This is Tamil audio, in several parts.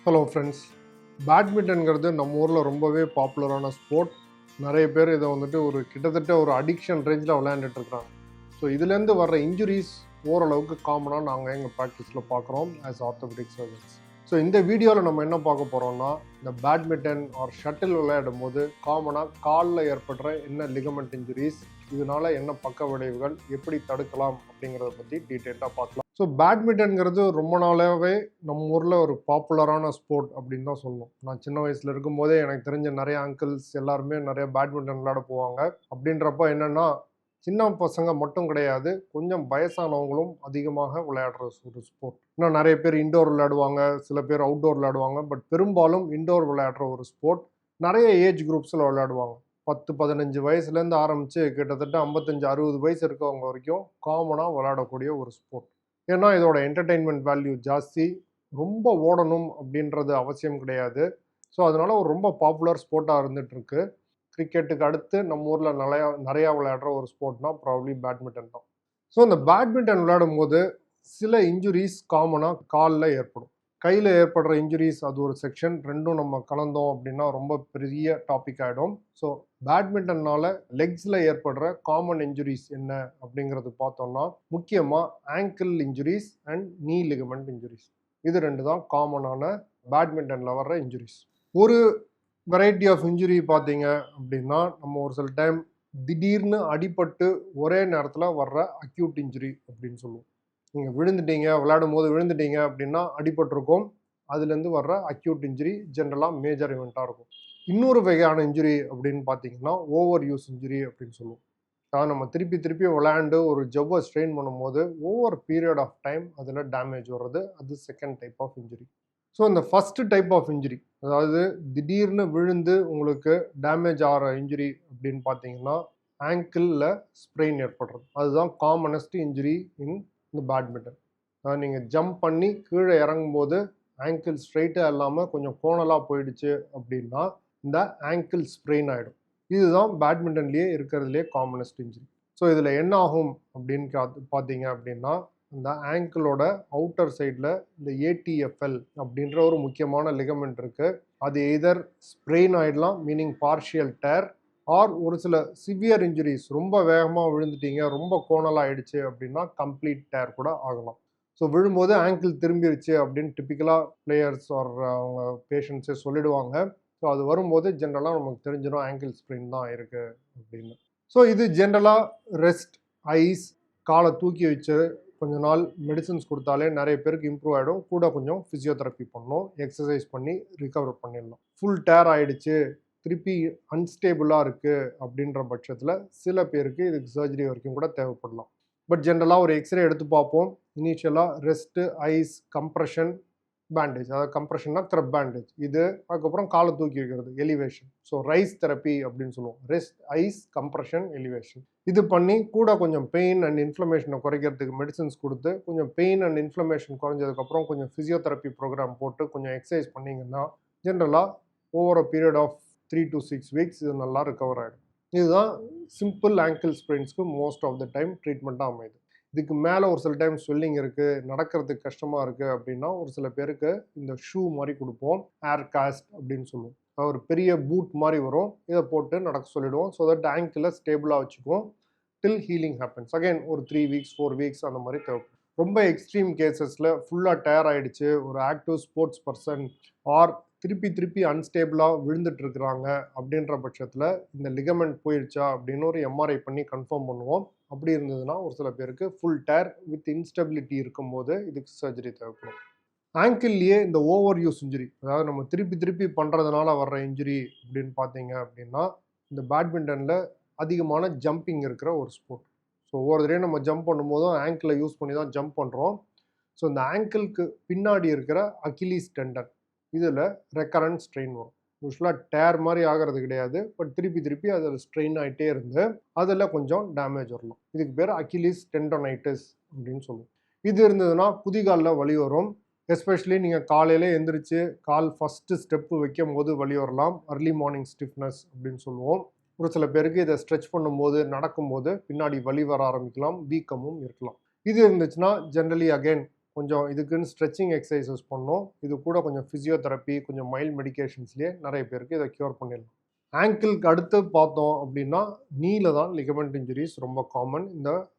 Hello friends. பேட்மிண்டன்கிறது நம்ம ஊரில் ரொம்பவே பாப்புலரான ஸ்போர்ட். நிறைய பேர் இதை வந்துட்டு கிட்டத்தட்ட ஒரு அடிக்ஷன் ரேஞ்சில் விளையாண்டுட்டு இருக்கிறாங்க. ஸோ இதுலேருந்து வர்ற இன்ஜுரிஸ் ஓரளவுக்கு காமனாக நாங்கள் எங்கள் ப்ராக்டிஸில் பார்க்குறோம் ஆஸ் ஆர்த்தோபெடிக் சர்ஜன்ஸ். ஸோ இந்த வீடியோவில் நம்ம என்ன பார்க்க போகிறோம்னா, இந்த பேட்மிண்டன் ஆர் ஷட்டில் விளையாடும் போது காமனாக காலில் ஏற்படுற என்ன லிகமெண்ட் இன்ஜுரிஸ், இதனால என்ன பக்க விளைவுகள், எப்படி தடுக்கலாம் அப்படிங்கிறத பற்றி டீட்டெயிலாக பார்க்கலாம். ஸோ பேட்மிண்டன்கிறது ரொம்ப நாளாகவே நம்ம ஊரில் ஒரு பாப்புலரான ஸ்போர்ட் அப்படின்னு தான் சொல்லணும். நான் சின்ன வயசில் இருக்கும்போதே எனக்கு தெரிஞ்ச நிறைய அங்கிள்ஸ் எல்லாருமே நிறைய பேட்மிண்டன் விளையாட போவாங்க. அப்படின்றப்ப என்னென்னா, சின்ன பசங்க மட்டும் கிடையாது, கொஞ்சம் வயசானவங்களும் அதிகமாக விளையாடுற ஒரு ஸ்போர்ட். இன்னும் நிறைய பேர் இண்டோர் விளையாடுவாங்க, சில பேர் அவுட்டோர் விளையாடுவாங்க. பட் பெரும்பாலும் இண்டோர் விளையாடுற ஒரு ஸ்போர்ட். நிறைய ஏஜ் குரூப்ஸில் விளையாடுவாங்க. 10-15 வயசுலேருந்து ஆரம்பித்து கிட்டத்தட்ட 55-60 வயசு இருக்கவங்க வரைக்கும் காமனாக விளையாடக்கூடிய ஒரு ஸ்போர்ட். ஏன்னா இதோட என்டர்டெயின்மெண்ட் வேல்யூ ஜாஸ்தி, ரொம்ப ஓடணும் அப்படின்றது அவசியம் கிடையாது. ஸோ அதனால ஒரு ரொம்ப பாப்புலர் ஸ்போர்ட்டாக இருந்துகிட்ருக்கு. கிரிக்கெட்டுக்கு அடுத்து நம்ம ஊரில் நிறையா விளையாடுற ஒரு ஸ்போர்ட்னா ப்ராபப்ளி பேட்மிண்டன் தான். ஸோ இந்த பேட்மிண்டன் விளையாடும் போது சில இன்ஜுரிஸ் காமனாக காலில் ஏற்படும். கையில் ஏற்படுற இன்ஜுரிஸ் அது ஒரு செக்ஷன். ரெண்டும் நம்ம கலந்தோம் அப்படின்னா ரொம்ப பெரிய டாபிக் ஆகிடும். ஸோ பேட்மிண்டன்னால லெக்ஸில் ஏற்படுற காமன் இன்ஜுரிஸ் என்ன அப்படிங்கிறது பார்த்தோம்னா, முக்கியமாக ஆங்கிள் இன்ஜுரிஸ் அண்ட் நீ லிகமெண்ட் இன்ஜுரிஸ். இது ரெண்டு தான் காமனான பேட்மிண்டனில் வர்ற இன்ஜுரிஸ். ஒரு வெரைட்டி ஆஃப் இன்ஜுரி பார்த்தீங்க அப்படின்னா, நம்ம ஒரு சில டைம் திடீர்னு அடிபட்டு ஒரே நேரத்தில் வர்ற அக்யூட் இன்ஜுரி அப்படின்னு சொல்லுவோம். நீங்கள் விழுந்துட்டீங்க, விளையாடும் போது விழுந்துட்டீங்க அப்படின்னா அடிபட்டிருக்கும். அதுலேருந்து வர்ற அக்யூட் இன்ஜுரி ஜென்ரலாக மேஜர் இவெண்ட்டாக இருக்கும். இன்னொரு வகையான இன்ஜுரி அப்படின்னு பார்த்தீங்கன்னா ஓவர் யூஸ் இன்ஜுரி அப்படின்னு சொல்லுவோம். அதாவது நம்ம திருப்பி திருப்பி விளையாண்டு ஒரு ஜவ்வை ஸ்ட்ரெயின் பண்ணும்போது ஓவர் பீரியட் ஆஃப் டைம் அதில் டேமேஜ் வர்றது, அது second type of injury. So இந்த ஃபஸ்ட்டு டைப் ஆஃப் இன்ஜுரி, அதாவது திடீர்னு விழுந்து உங்களுக்கு டேமேஜ் ஆகிற இன்ஜுரி அப்படின்னு பார்த்தீங்கன்னா, ஆங்கிளில் ஸ்ப்ரெயின் ஏற்படுறது. அதுதான் காமனஸ்ட் இன்ஜுரி இன் இந்த பேட்மிண்டன். நீங்கள் ஜம்ப் பண்ணி கீழே இறங்கும்போது ஆங்கிள் ஸ்ட்ரைட்டாக இல்லாமல் கொஞ்சம் கோணலாக போயிடுச்சு அப்படின்னா இந்த ஆங்கிள் ஸ்ப்ரெயின் ஆகிடும். இதுதான் பேட்மிண்டன்லேயே இருக்கிறதுலே காமனஸ்ட் இன்ஜுரி. ஸோ இதில் என்ன ஆகும் அப்படின்னு பார்த்தீங்க அப்படின்னா, இந்த ஆங்கிளோட அவுட்டர் சைடில் இந்த ஏடிஎஃப்எல் அப்படின்ற ஒரு முக்கியமான லிகமெண்ட் இருக்குது. அது எதர் ஸ்ப்ரெயின் ஆகிடலாம், மீனிங் பார்ஷியல் டேர், ஆர் ஒரு சில சிவியர் இன்ஜுரிஸ், ரொம்ப வேகமாக விழுந்துட்டீங்க, ரொம்ப கோணலாக ஆயிடுச்சு அப்படின்னா கம்ப்ளீட் டேர் கூட ஆகலாம். ஸோ விழும்போது ஆங்கிள் திரும்பிடுச்சு அப்படின்னு டிப்பிக்கலாக பிளேயர்ஸ் ஆர் அவங்க பேஷண்ட்ஸே சொல்லிடுவாங்க. ஸோ அது வரும்போது ஜென்ரலாக நமக்கு தெரிஞ்சிடும் ஆங்கிள் ஸ்ப்ரெயின் தான் இருக்குது அப்படின்னு. ஸோ இது ஜென்ரலாக ரெஸ்ட், ஐஸ், காலை தூக்கி வச்சு கொஞ்ச நாள் மெடிசன்ஸ் கொடுத்தாலே நிறைய பேருக்கு இம்ப்ரூவ் ஆகிடும். கூட கொஞ்சம் ஃபிசியோதெரப்பி பண்ணணும், எக்ஸசைஸ் பண்ணி ரிகவர் பண்ணிடலாம். ஃபுல் டேர் ஆகிடுச்சு, திருப்பி அன்ஸ்டேபிளாக இருக்குது அப்படின்ற பட்சத்தில் சில பேருக்கு இதுக்கு சர்ஜரி வரைக்கும் கூட தேவைப்படலாம். பட் ஜென்ரலாக ஒரு எக்ஸ்ரே எடுத்து பார்ப்போம். இனிஷியலாக ரெஸ்ட்டு, ஐஸ், கம்ப்ரெஷன், பேண்டேஜ், அதாவது கம்ப்ரெஷன்னா க்ரப் பேண்டேஜ், இது அதுக்கப்புறம் காலை தூக்கி வைக்கிறது, எலிவேஷன். ஸோ ரைஸ் தெரப்பி அப்படின்னு சொல்லுவோம். Rest, ice, compression, elevation. இது பண்ணி கூட கொஞ்சம் பெயின் அண்ட் இன்ஃப்ளமேஷனை குறைக்கிறதுக்கு மெடிசன்ஸ் கொடுத்து, கொஞ்சம் பெயின் அண்ட் இன்ஃப்ளமேஷன் குறைஞ்சதுக்கப்புறம் கொஞ்சம் ஃபிசியோதெரப்பி ப்ரோக்ராம் போட்டு கொஞ்சம் எக்ஸசைஸ் பண்ணிங்கன்னா ஜென்ரலாக over a period of 3 to 6 weeks இது நல்லா ரிகவர் ஆகிடும். இதுதான் சிம்பிள் ஆங்கிள் ஸ்ப்ரெயின்ஸ்க்கு மோஸ்ட் ஆஃப் த டைம் ட்ரீட்மெண்ட்டாக அமையுது. இதுக்கு மேலே ஒரு சில டைம் ஸ்வெல்லிங் இருக்குது, நடக்கிறதுக்கு கஷ்டமாக இருக்குது அப்படின்னா ஒரு சில பேருக்கு இந்த ஷூ மாதிரி கொடுப்போம், ஏர் காஸ்ட் அப்படின்னு சொல்லுவோம். ஒரு பெரிய பூட் மாதிரி வரும், இதை போட்டு நடக்க சொல்லிவிடுவோம். ஸோ தட் ஆங்கிளை ஸ்டேபிளாக வச்சுக்குவோம் டில் ஹீலிங் ஹேப்பன்ஸ். அகைன் ஒரு 3 வீக்ஸ் 4 வீக்ஸ் அந்த மாதிரி தேவைப்படும். ரொம்ப எக்ஸ்ட்ரீம் கேசஸில் ஃபுல்லாக டயர் ஆகிடுச்சு, ஒரு ஆக்டிவ் ஸ்போர்ட்ஸ் பர்சன் ஆர் திருப்பி அன்ஸ்டேபிளாக விழுந்துட்டு இருக்கிறாங்க அப்படின்ற பட்சத்தில் இந்த லிகமெண்ட் போயிடுச்சா அப்படின்னு ஒரு எம்ஆர்ஐ பண்ணி கன்ஃபார்ம் பண்ணுவோம். அப்படி இருந்ததுன்னா ஒரு சில பேருக்கு ஃபுல் டேர் வித் இன்ஸ்டெபிலிட்டி இருக்கும்போது இதுக்கு சர்ஜரி தேவைப்படும். ஆங்கிள்லேயே இந்த ஓவர் யூஸ் இன்ஜுரி, அதாவது நம்ம திருப்பி பண்ணுறதுனால வர்ற இன்ஜுரி அப்படின்னு பார்த்தீங்க அப்படின்னா, இந்த பேட்மிண்டனில் அதிகமான ஜம்பிங் இருக்கிற ஒரு ஸ்போர்ட். ஸோ ஒவ்வொரு தடையும் நம்ம ஜம்ப் பண்ணும்போதும் ஆங்கிளை யூஸ் பண்ணி தான் ஜம்ப் பண்ணுறோம். ஸோ இந்த ஆங்கிளுக்கு பின்னாடி இருக்கிற அக்கிலீஸ் டெண்டன், இதில் ரெக்கரண்ட் ஸ்ட்ரெயின் வரும். யூஸ்வலாக டேர் மாதிரி ஆகிறது கிடையாது, பட் திருப்பி அதில் ஸ்ட்ரெயின் ஆகிட்டே இருந்து அதில் கொஞ்சம் டேமேஜ் வரலாம். இதுக்கு பேர் அக்கிலீஸ் டெண்டனைட்டிஸ் அப்படின்னு சொல்லுவோம். இது இருந்ததுன்னா குதிகாலில் வலி வரும். எஸ்பெஷலி நீங்கள் காலையில் எந்திரிச்சு கால் ஃபஸ்ட்டு ஸ்டெப்பு வைக்கும் போது வலி வரலாம். அர்லி மார்னிங் ஸ்டிஃப்னஸ் அப்படின்னு சொல்லுவோம். ஒரு சில பேருக்கு இதை ஸ்ட்ரெச் பண்ணும்போது, நடக்கும்போது பின்னாடி வலி வர ஆரம்பிக்கலாம், வீக்கமும் இருக்கலாம். இது இருந்துச்சுன்னா ஜென்ரலி அகைன் கொஞ்சம் இதுக்குன்னு ஸ்ட்ரெச்சிங் எக்ஸசைசஸ் பண்ணோம். இது கூட கொஞ்சம் ஃபிசியோதெரப்பி, கொஞ்சம் மைல்ட் மெடிகேஷன்ஸ்லேயே நிறைய பேருக்கு இதை க்யூர் பண்ணிடலாம். ஆங்கிள்க்கு அடுத்து பார்த்தோம் அப்படின்னா நீல தான் லிகமெண்ட் இன்ஜுரிஸ் ரொம்ப காமன் இந்த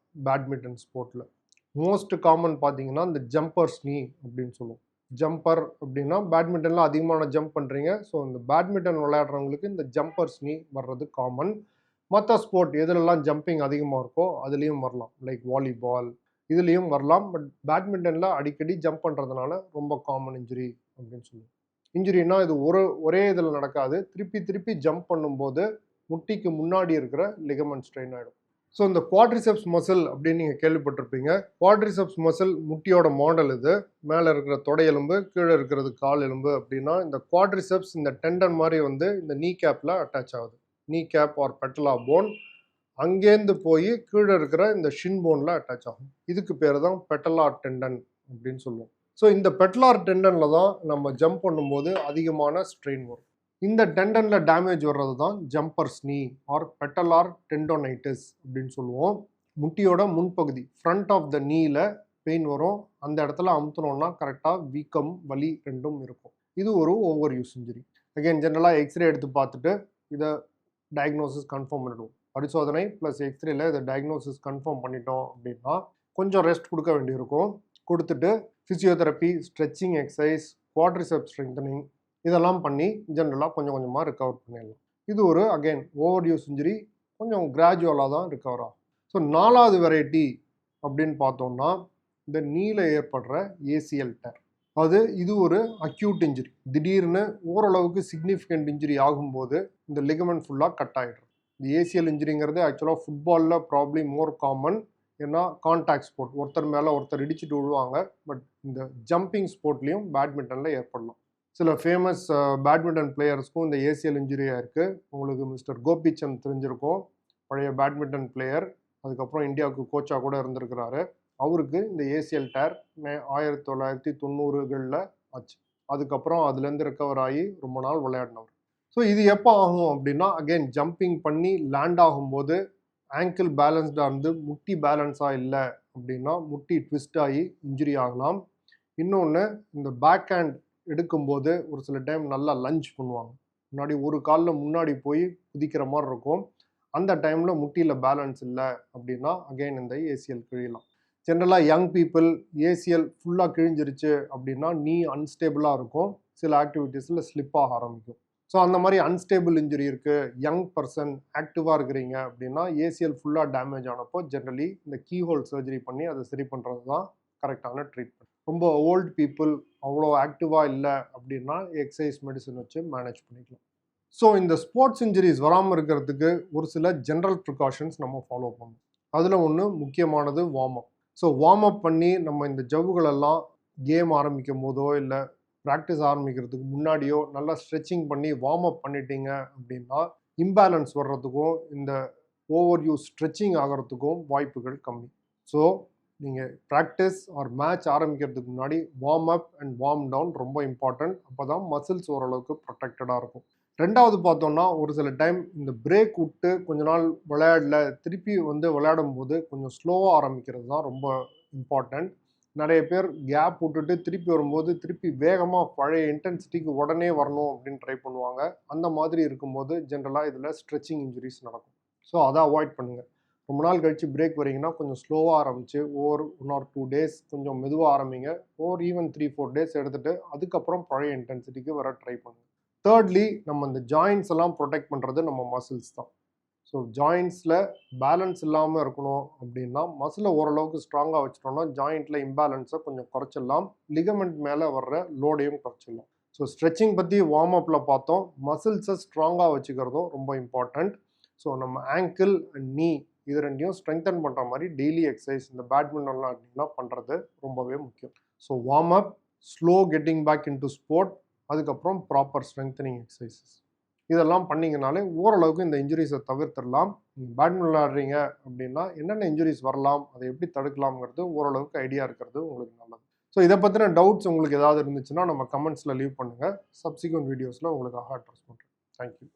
பேட்மிண்டன் ஸ்போர்ட்டில். மோஸ்ட் காமன் பார்த்தீங்கன்னா இந்த ஜம்பர்ஸ் நீ அப்படின்னு சொல்லுவோம். ஜம்பர் அப்படின்னா பேட்மிண்டனில் அதிகமான ஜம்ப் பண்ணுறீங்க. ஸோ இந்த பேட்மிண்டன் விளையாடுறவங்களுக்கு இந்த ஜம்பர்ஸ் நீ வர்றது காமன். மற்ற ஸ்போர்ட் எதுலெல்லாம் ஜம்பிங் அதிகமாக இருக்கோ அதுலேயும் வரலாம். லைக் வாலிபால் இதுலேயும் வரலாம். பட் பேட்மிண்டனில் அடிக்கடி ஜம்ப் பண்ணுறதுனால ரொம்ப காமன் இன்ஜுரி அப்படின்னு சொல்லுவோம். இன்ஜுரினா இது ஒரே இதில் நடக்காது. திருப்பி ஜம்ப் பண்ணும்போது முட்டிக்கு முன்னாடி இருக்கிற லிகமெண்ட் ஸ்ட்ரெயின் ஆகிடும். ஸோ இந்த குவாட்ரிசெப்ஸ் மசில் அப்படின்னு நீங்கள் கேள்விப்பட்டிருப்பீங்க. குவாட்ரிசெப்ஸ் மசில் முட்டியோட மாடல் இது. மேலே இருக்கிற தொடை எலும்பு, கீழே இருக்கிறது கால் எலும்பு. அப்படின்னா இந்த குவாட்ரிசெப்ஸ் இந்த டெண்டன் மாதிரி வந்து இந்த நீ கேப்பில் அட்டாச் ஆகுது. நீ கேப் ஆர் பெட்டலா போன் அங்கேருந்து போய் கீழே இருக்கிற இந்த ஷின் போனில் அட்டாச் ஆகும். இதுக்கு பேர் தான் பெட்டலார் டெண்டன் அப்படின்னு சொல்லுவோம். ஸோ இந்த பெட்டலார் டெண்டனில் தான் நம்ம ஜம்ப் பண்ணும்போது அதிகமான ஸ்ட்ரெயின் வரும். இந்த டெண்டனில் டேமேஜ் வர்றது தான் ஜம்பர்ஸ் நீ ஆர் பெட்டலார் டெண்டோனைட்டிஸ் அப்படின்னு சொல்லுவோம். முட்டியோட முன்பகுதி ஃப்ரண்ட் ஆஃப் த நீல பெயின் வரும். அந்த இடத்துல அமுத்தினோன்னா கரெக்டாக வீக்கம், வலி ரெண்டும் இருக்கும். இது ஒரு ஓவர் யூஸ் இன்ஜுரி. அகைன் ஜென்ரலாக எக்ஸ்ரே எடுத்து பார்த்துட்டு இதை டயக்னோசிஸ் கன்ஃபார்ம் பண்ணிடுவோம். பரிசோதனை ப்ளஸ் எக்ஸ்ரேல இதை டயக்னோசிஸ் கன்ஃபார்ம் பண்ணிட்டோம் அப்படின்னா கொஞ்சம் ரெஸ்ட் கொடுக்க வேண்டியிருக்கும். கொடுத்துட்டு physiotherapy, stretching exercise, quadriceps strengthening இதெல்லாம் பண்ணி ஜென்ரலாக கொஞ்சம் கொஞ்சமாக ரிகவர் பண்ணிடலாம். இது ஒரு அகைன் ஓவர் யூஸ் இன்ஜுரி, கொஞ்சம் கிராஜுவலாக தான் ரிகவர் ஆகும். ஸோ 4வது வெரைட்டி அப்படின்னு பார்த்தோம்னா இந்த நீல ஏற்படுற ஏசிஎல் டேர். இது ஒரு அக்யூட் இன்ஜுரி. திடீர்னு ஓரளவுக்கு சிக்னிஃபிகண்ட் இன்ஜுரி ஆகும்போது இந்த லிகமெண்ட் ஃபுல்லாக கட் ஆகிடும். இந்த ஏசிஎல் இன்ஜுரிங்கிறது ஆக்சுவலாக ஃபுட்பாலில் ப்ராப்ளி மோர் காமன். ஏன்னா கான்டாக்ட் ஸ்போர்ட், ஒருத்தர் மேலே ஒருத்தர் இடிச்சுட்டு விழுவாங்க. பட் இந்த ஜம்பிங் ஸ்போர்ட்லேயும் பேட்மிண்டனில் ஏற்படலாம். சில ஃபேமஸ் பேட்மிண்டன் பிளேயர்ஸ்க்கும் இந்த ஏசிஎல் இன்ஜுரியாக இருக்குது. உங்களுக்கு மிஸ்டர் கோபிச்சந்த் தெரிஞ்சிருக்கும், பழைய பேட்மிண்டன் பிளேயர். அதுக்கப்புறம் இந்தியாவுக்கு கோச்சாக கூட இருந்திருக்கிறாரு. அவருக்கு இந்த ஏசிஎல் டேர் 1990களில் ஆச்சு. அதுக்கப்புறம் அதுலேருந்து ரெக்கவர் ஆகி ரொம்ப நாள் விளையாடினவர். ஸோ இது எப்போ ஆகும் அப்படின்னா அகெயின் ஜம்பிங் பண்ணி லேண்ட் ஆகும்போது ஆங்கிள் பேலன்ஸ்டாக இருந்து முட்டி பேலன்ஸாக இல்லை அப்படின்னா முட்டி ட்விஸ்ட் ஆகி இன்ஜுரி ஆகலாம். இன்னொன்று இந்த பேக் ஹேண்ட் எடுக்கும்போது ஒரு சில டைம் நல்லா லஞ்ச் பண்ணுவாங்க. முன்னாடி ஒரு காலில் முன்னாடி போய் குதிக்கிற மாதிரி இருக்கும். அந்த டைமில் முட்டியில் பேலன்ஸ் இல்லை அப்படின்னா அகெயின் இந்த ஏசிஎல் கிழியலாம். ஜென்ரலாக யங் பீப்புள் ஏசிஎல் ஃபுல்லாக கிழிஞ்சிருச்சு அப்படின்னா நீ அன்ஸ்டேபிளாக இருக்கும். சில ஆக்டிவிட்டீஸில் ஸ்லிப் ஆக ஆரம்பிக்கும். ஸோ அந்த மாதிரி அன்ஸ்டேபிள் இன்ஜுரி இருக்குது, யங் பர்சன் ஆக்டிவாக இருக்கிறீங்க அப்படின்னா ஏசிஎல் ஃபுல்லாக டேமேஜ் ஆனப்போ ஜென்ரலி இந்த கீஹோல் சர்ஜரி பண்ணி அதை சரி பண்ணுறது தான் கரெக்டான ட்ரீட்மெண்ட். ரொம்ப ஓல்டு பீப்புள் அவ்வளோ ஆக்டிவாக இல்லை அப்படின்னா எக்ஸசைஸ் மெடிசன் வச்சு மேனேஜ் பண்ணிக்கலாம். ஸோ இந்த ஸ்போர்ட்ஸ் இன்ஜுரிஸ் வராமல் இருக்கிறதுக்கு ஒரு சில ஜென்ரல் ப்ரிகாஷன்ஸ் நம்ம ஃபாலோ பண்ணணும். அதில் ஒன்று முக்கியமானது வார்ம் அப். ஸோ வார்ம் அப் பண்ணி நம்ம இந்த ஜவ்வுகளெல்லாம் கேம் ஆரம்பிக்கும் போதோ இல்லை ப்ராக்டிஸ் ஆரம்பிக்கிறதுக்கு முன்னாடியோ நல்லா ஸ்ட்ரெச்சிங் பண்ணி வார்ம் அப் பண்ணிட்டீங்க அப்படின்னா இம்பேலன்ஸ் வர்றதுக்கும் இந்த ஓவர் யூஸ் ஸ்ட்ரெச்சிங் ஆகிறதுக்கும் வாய்ப்புகள் கம்மி. ஸோ நீங்கள் ப்ராக்டிஸ் ஆர் மேட்ச் ஆரம்பிக்கிறதுக்கு முன்னாடி warm up and warm down ரொம்ப இம்பார்ட்டன்ட். அப்போ தான் மசில்ஸ் ஓரளவுக்கு ப்ரொடெக்டடாக இருக்கும். ரெண்டாவது பார்த்தோம்னா ஒரு சில டைம் இந்த பிரேக் விட்டு கொஞ்ச நாள் விளையாடல, திருப்பி விளையாடும் போது கொஞ்சம் ஸ்லோவாக ஆரம்பிக்கிறது தான் ரொம்ப இம்பார்ட்டன்ட். நிறைய பேர் கேப் விட்டுட்டு திருப்பி வரும்போது திருப்பி வேகமாக பழைய இன்டென்சிட்டிக்கு உடனே வரணும் அப்படின்னு ட்ரை பண்ணுவாங்க. அந்த மாதிரி இருக்கும்போது ஜென்ரலாக இதில் ஸ்ட்ரெச்சிங் இன்ஜுரிஸ் நடக்கும். ஸோ அதை அவாய்ட் பண்ணுங்கள். ரொம்ப நாள் கழித்து பிரேக் வரீங்கன்னா கொஞ்சம் ஸ்லோவாக ஆரம்பித்து ஓவர் 1 or 2 days கொஞ்சம் மெதுவாக ஆரம்பிங்க. ஓர் ஈவன் 3-4 days எடுத்துகிட்டு அதுக்கப்புறம் பழைய இன்டென்சிட்டிக்கு வர ட்ரை பண்ணுங்கள். தேர்ட்லி நம்ம இந்த ஜாயின்ஸ் எல்லாம் ப்ரொடெக்ட் பண்ணுறது நம்ம மசில்ஸ் தான். ஸோ ஜாயின்ஸில் பேலன்ஸ் இல்லாமல் இருக்கணும் அப்படின்னா மசிலை ஓரளவுக்கு ஸ்ட்ராங்காக வச்சிட்டோம்னா ஜாயிண்ட்டில் இம்பேலன்ஸை கொஞ்சம் குறைச்சிடலாம். லிகமெண்ட் மேலே வர்ற லோடையும் குறைச்சிடலாம். ஸோ ஸ்ட்ரெச்சிங் பற்றி வார்ம் அப்பில் பார்த்தோம். மசில்ஸை ஸ்ட்ராங்காக வச்சுக்கிறதும் ரொம்ப இம்பார்ட்டண்ட். ஸோ நம்ம ஆங்கிள் அண்ட் நீ இது ரெண்டையும் ஸ்ட்ரெங்தன் பண்ணுற மாதிரி டெய்லி எக்ஸசைஸ் இந்த பேட்மிண்டன்லாம் அப்படின்னா பண்ணுறது ரொம்பவே முக்கியம். So warm up, slow getting back into sport, அதுக்கப்புறம் ப்ராப்பர் ஸ்ட்ரெங்தனிங் எக்ஸசைசஸ் இதெல்லாம் பண்ணிங்கனாலே ஓரளவுக்கு இந்த இன்ஜுரிஸை தவிர்த்திடலாம். நீங்கள் பேட்மிண்டன் விளையாடுறீங்க அப்படின்னா என்னென்ன இன்ஜுரிஸ் வரலாம், அதை எப்படி தடுக்கலாம்ங்கிறது ஓரளவுக்கு ஐடியா இருக்கிறது உங்களுக்கு நல்லது. ஸோ இதை பற்றின டவுட்ஸ் உங்களுக்கு ஏதாவது இருந்துச்சுன்னா நம்ம கமெண்ட்ஸில் லீவ் பண்ணுங்கள். சப்சிக்வெண்ட் வீடியோஸில் உங்களுக்காக அட்ரஸ் பண்ணுறேன். தேங்க்யூ.